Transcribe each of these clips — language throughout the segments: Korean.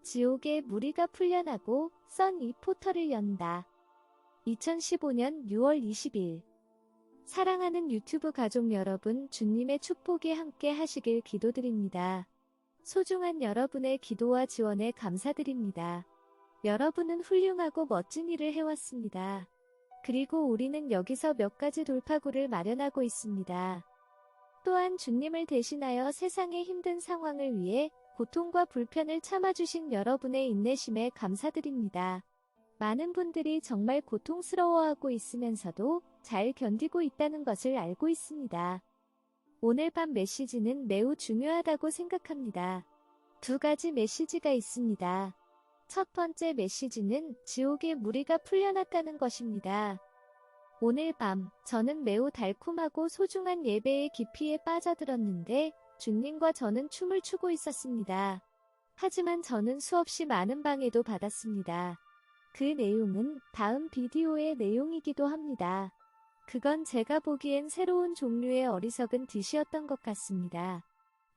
지옥의 무리가 풀려나고 썬 이 포털을 연다. 2015년 6월 20일. 사랑하는 유튜브 가족 여러분, 주님의 축복이 함께 하시길 기도드립니다. 소중한 여러분의 기도와 지원에 감사드립니다. 여러분은 훌륭하고 멋진 일을 해왔습니다. 그리고 우리는 여기서 몇 가지 돌파구를 마련하고 있습니다. 또한 주님을 대신하여 세상의 힘든 상황을 위해 고통과 불편을 참아주신 여러분의 인내심에 감사드립니다. 많은 분들이 정말 고통스러워하고 있으면서도 잘 견디고 있다는 것을 알고 있습니다. 오늘 밤 메시지는 매우 중요하다고 생각합니다. 두 가지 메시지가 있습니다. 첫 번째 메시지는 지옥의 무리가 풀려났다는 것입니다. 오늘 밤 저는 매우 달콤하고 소중한 예배의 깊이에 빠져들었는데 주님과 저는 춤을 추고 있었습니다. 하지만 저는 수없이 많은 방해도 받았습니다. 그 내용은 다음 비디오의 내용이기도 합니다. 그건 제가 보기엔 새로운 종류의 어리석은 짓이었던 것 같습니다.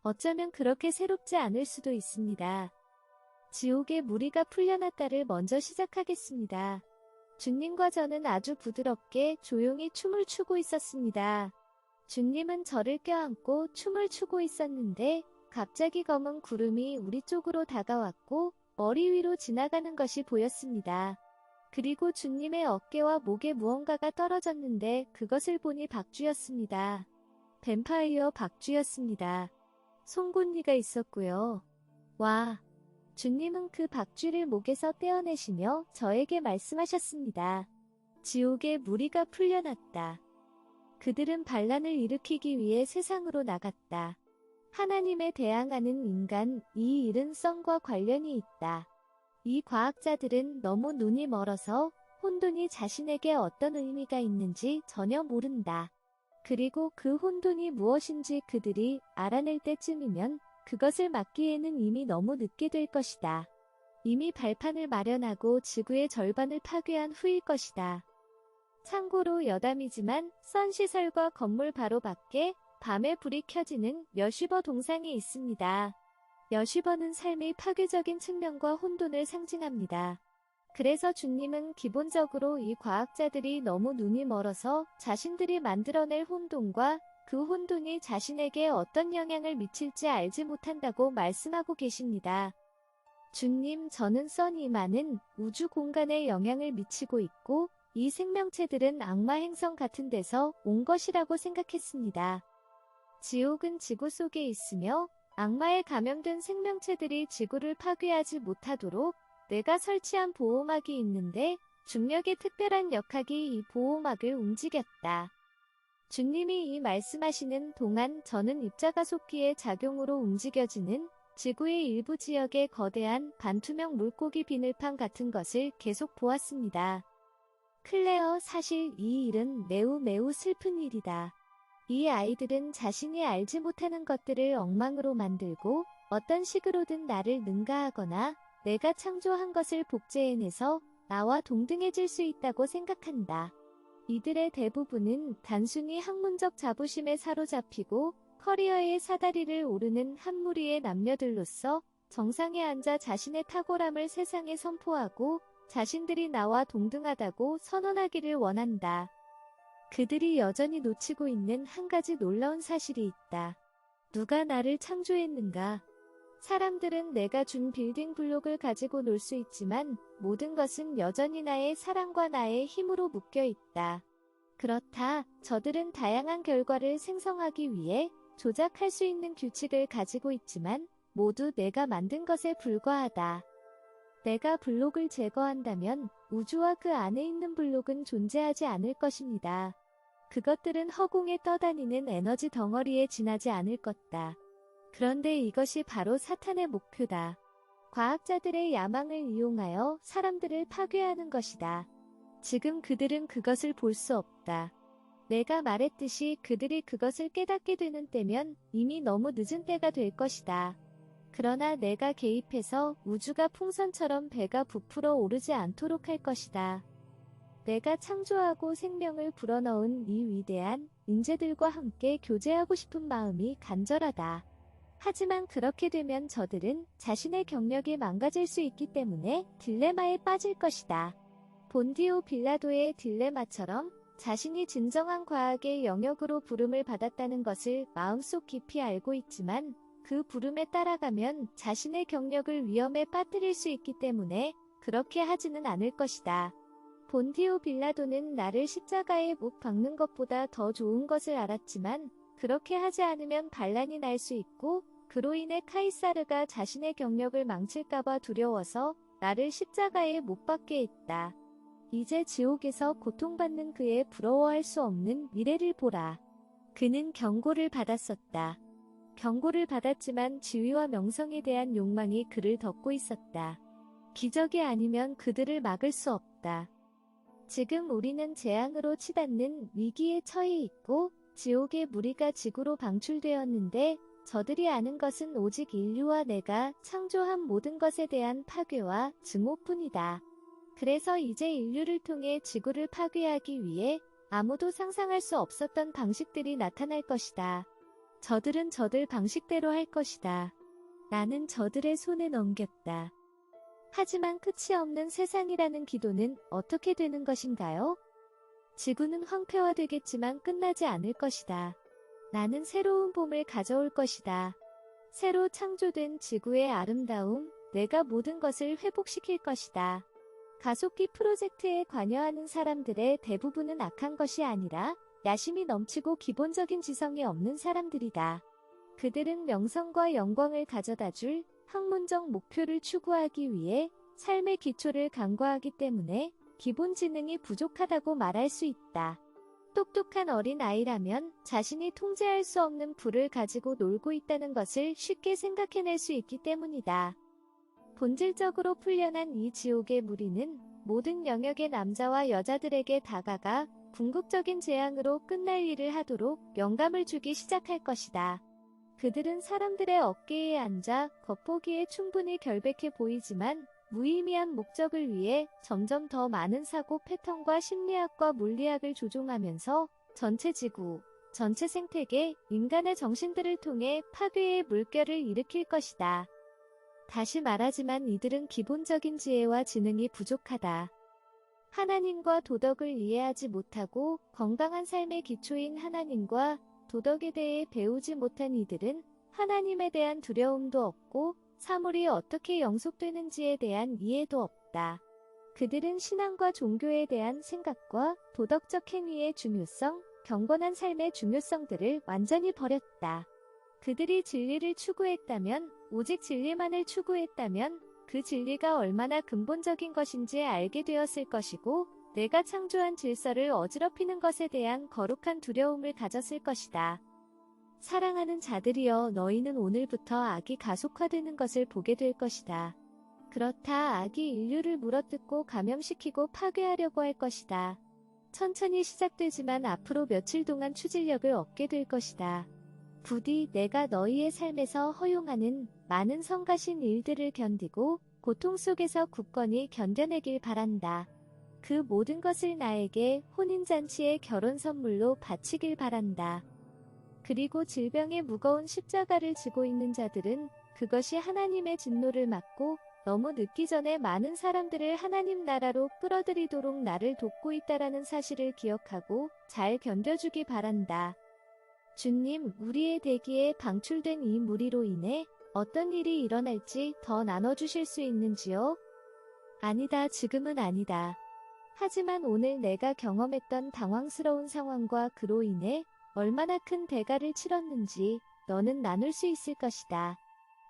어쩌면 그렇게 새롭지 않을 수도 있습니다. 지옥의 무리가 풀려났다를 먼저 시작하겠습니다. 주님과 저는 아주 부드럽게 조용히 춤을 추고 있었습니다. 주님은 저를 껴안고 춤을 추고 있었는데 갑자기 검은 구름이 우리 쪽으로 다가왔고 머리 위로 지나가는 것이 보였습니다. 그리고 주님의 어깨와 목에 무언가가 떨어졌는데 그것을 보니 박쥐였습니다. 뱀파이어 박쥐였습니다. 송곳니가 있었고요. 와! 주님은 그 박쥐를 목에서 떼어내시며 저에게 말씀하셨습니다. 지옥의 무리가 풀려났다. 그들은 반란을 일으키기 위해 세상으로 나갔다. 하나님에 대항하는 인간, 이 일은 썬과 관련이 있다. 이 과학자들은 너무 눈이 멀어서 혼돈이 자신에게 어떤 의미가 있는지 전혀 모른다. 그리고 그 혼돈이 무엇인지 그들이 알아낼 때쯤이면 그것을 막기에는 이미 너무 늦게 될 것이다. 이미 발판을 마련하고 지구의 절반을 파괴한 후일 것이다. 참고로 여담이지만 썬 시설과 건물 바로 밖에 밤에 불이 켜지는 여쉬버 동상이 있습니다. 여쉬버는 삶의 파괴적인 측면과 혼돈을 상징합니다. 그래서 주님은 기본적으로 이 과학자들이 너무 눈이 멀어서 자신들이 만들어낼 혼돈과 그 혼돈이 자신에게 어떤 영향을 미칠지 알지 못한다고 말씀하고 계십니다. 주님, 저는 썬이 많은 우주 공간에 영향을 미치고 있고 이 생명체들은 악마 행성 같은 데서 온 것이라고 생각했습니다. 지옥은 지구 속에 있으며 악마에 감염된 생명체들이 지구를 파괴하지 못하도록 내가 설치한 보호막이 있는데 중력의 특별한 역학이 이 보호막을 움직였다. 주님이 이 말씀하시는 동안 저는 입자가속기의 작용으로 움직여지는 지구의 일부 지역의 거대한 반투명 물고기 비늘판 같은 것을 계속 보았습니다. 클레어, 사실 이 일은 매우 슬픈 일이다. 이 아이들은 자신이 알지 못하는 것들을 엉망으로 만들고 어떤 식으로든 나를 능가하거나 내가 창조한 것을 복제해내서 나와 동등해질 수 있다고 생각한다. 이들의 대부분은 단순히 학문적 자부심에 사로잡히고 커리어의 사다리를 오르는 한 무리의 남녀들로서 정상에 앉아 자신의 탁월함을 세상에 선포하고 자신들이 나와 동등하다고 선언하기를 원한다. 그들이 여전히 놓치고 있는 한 가지 놀라운 사실이 있다. 누가 나를 창조했는가? 사람들은 내가 준 빌딩 블록을 가지고 놀 수 있지만 모든 것은 여전히 나의 사랑과 나의 힘으로 묶여 있다. 그렇다, 저들은 다양한 결과를 생성하기 위해 조작할 수 있는 규칙을 가지고 있지만 모두 내가 만든 것에 불과하다. 내가 블록을 제거한다면 우주와 그 안에 있는 블록은 존재하지 않을 것입니다. 그것들은 허공에 떠다니는 에너지 덩어리에 지나지 않을 것다. 그런데 이것이 바로 사탄의 목표다. 과학자들의 야망을 이용하여 사람들을 파괴하는 것이다. 지금 그들은 그것을 볼 수 없다. 내가 말했듯이 그들이 그것을 깨닫게 되는 때면 이미 너무 늦은 때가 될 것이다. 그러나 내가 개입해서 우주가 풍선처럼 배가 부풀어 오르지 않도록 할 것이다. 내가 창조하고 생명을 불어넣은 이 위대한 인재들과 함께 교제하고 싶은 마음이 간절하다. 하지만 그렇게 되면 저들은 자신의 경력이 망가질 수 있기 때문에 딜레마에 빠질 것이다. 본디오 빌라도의 딜레마처럼 자신이 진정한 과학의 영역으로 부름을 받았다는 것을 마음속 깊이 알고 있지만 그 부름에 따라가면 자신의 경력을 위험에 빠뜨릴 수 있기 때문에 그렇게 하지는 않을 것이다. 본디오 빌라도는 나를 십자가에 못 박는 것보다 더 좋은 것을 알았지만 그렇게 하지 않으면 반란이 날 수 있고 그로 인해 카이사르가 자신의 경력을 망칠까봐 두려워서 나를 십자가에 못 박게 했다. 이제 지옥에서 고통받는 그의 부러워할 수 없는 미래를 보라. 그는 경고를 받았었다. 경고를 받았지만 지위와 명성에 대한 욕망이 그를 덮고 있었다. 기적이 아니면 그들을 막을 수 없다. 지금 우리는 재앙으로 치닫는 위기에 처해 있고 지옥의 무리가 지구로 방출되었는데 저들이 아는 것은 오직 인류와 내가 창조한 모든 것에 대한 파괴와 증오뿐이다. 그래서 이제 인류를 통해 지구를 파괴하기 위해 아무도 상상할 수 없었던 방식들이 나타날 것이다. 저들은 저들 방식대로 할 것이다. 나는 저들의 손에 넘겼다. 하지만 끝이 없는 세상이라는 기도는 어떻게 되는 것인가요? 지구는 황폐화되겠지만 끝나지 않을 것이다. 나는 새로운 봄을 가져올 것이다. 새로 창조된 지구의 아름다움, 내가 모든 것을 회복시킬 것이다. 가속기 프로젝트에 관여하는 사람들의 대부분은 악한 것이 아니라 야심이 넘치고 기본적인 지성이 없는 사람들이다. 그들은 명성과 영광을 가져다줄 학문적 목표를 추구하기 위해 삶의 기초를 간과하기 때문에 기본 지능이 부족하다고 말할 수 있다. 똑똑한 어린 아이라면 자신이 통제할 수 없는 불을 가지고 놀고 있다는 것을 쉽게 생각해낼 수 있기 때문이다. 본질적으로 풀려난 이 지옥의 무리는 모든 영역의 남자와 여자들에게 다가가 궁극적인 재앙으로 끝날 일을 하도록 영감을 주기 시작할 것이다. 그들은 사람들의 어깨에 앉아 겉보기에 충분히 결백해 보이지만 무의미한 목적을 위해 점점 더 많은 사고 패턴과 심리학과 물리학을 조종하면서 전체 지구, 전체 생태계, 인간의 정신들을 통해 파괴의 물결을 일으킬 것이다. 다시 말하지만 이들은 기본적인 지혜와 지능이 부족하다. 하나님과 도덕을 이해하지 못하고 건강한 삶의 기초인 하나님과 도덕에 대해 배우지 못한 이들은 하나님에 대한 두려움도 없고 사물이 어떻게 영속되는지에 대한 이해도 없다. 그들은 신앙과 종교에 대한 생각과 도덕적 행위의 중요성, 경건한 삶의 중요성들을 완전히 버렸다. 그들이 진리를 추구했다면, 오직 진리만을 추구했다면 그 진리가 얼마나 근본적인 것인지 알게 되었을 것이고 내가 창조한 질서를 어지럽히는 것에 대한 거룩한 두려움을 가졌을 것이다. 사랑하는 자들이여, 너희는 오늘부터 악이 가속화되는 것을 보게 될 것이다. 그렇다, 악이 인류를 물어뜯고 감염시키고 파괴하려고 할 것이다. 천천히 시작되지만 앞으로 며칠 동안 추진력을 얻게 될 것이다. 부디 내가 너희의 삶에서 허용하는 많은 성가신 일들을 견디고 고통 속에서 굳건히 견뎌내길 바란다. 그 모든 것을 나에게 혼인잔치의 결혼 선물로 바치길 바란다. 그리고 질병의 무거운 십자가를 지고 있는 자들은 그것이 하나님의 진노를 막고 너무 늦기 전에 많은 사람들을 하나님 나라로 끌어들이도록 나를 돕고 있다라는 사실을 기억하고 잘 견뎌주기 바란다. 주님, 우리의 대기에 방출된 이 무리로 인해 어떤 일이 일어날지 더 나눠주실 수 있는지요? 아니다, 지금은 아니다. 하지만 오늘 내가 경험했던 당황스러운 상황과 그로 인해 얼마나 큰 대가를 치렀는지 너는 나눌 수 있을 것이다.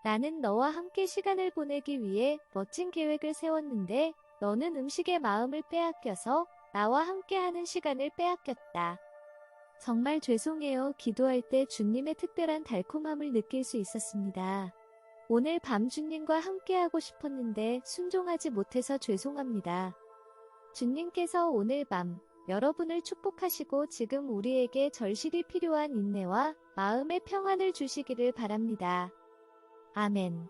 나는 너와 함께 시간을 보내기 위해 멋진 계획을 세웠는데 너는 음식에 마음을 빼앗겨서 나와 함께하는 시간을 빼앗겼다. 정말 죄송해요. 기도할 때 주님의 특별한 달콤함을 느낄 수 있었습니다. 오늘 밤 주님과 함께하고 싶었는데 순종하지 못해서 죄송합니다. 주님께서 오늘 밤 여러분을 축복하시고 지금 우리에게 절실히 필요한 인내와 마음의 평안을 주시기를 바랍니다. 아멘.